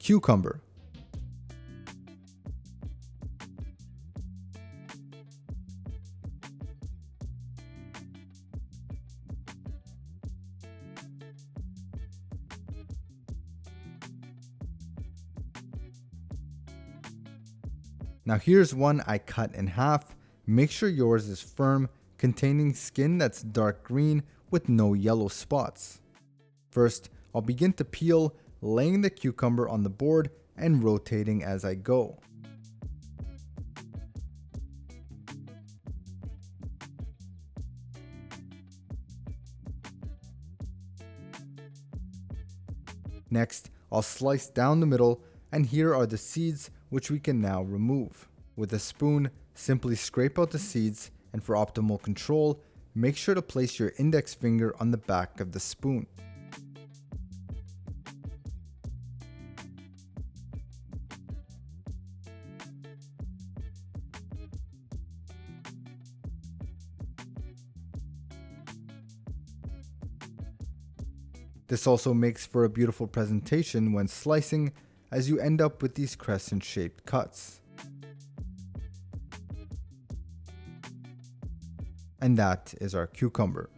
Cucumber. Now here's one I cut in half. Make sure yours is firm, containing skin that's dark green with no yellow spots. First, I'll begin to peel, laying the cucumber on the board and rotating as I go. Next, I'll slice down the middle, and here are the seeds, which we can now remove. With a spoon, simply scrape out the seeds, and for optimal control, make sure to place your index finger on the back of the spoon. This also makes for a beautiful presentation when slicing, as you end up with these crescent-shaped cuts. And that is our cucumber.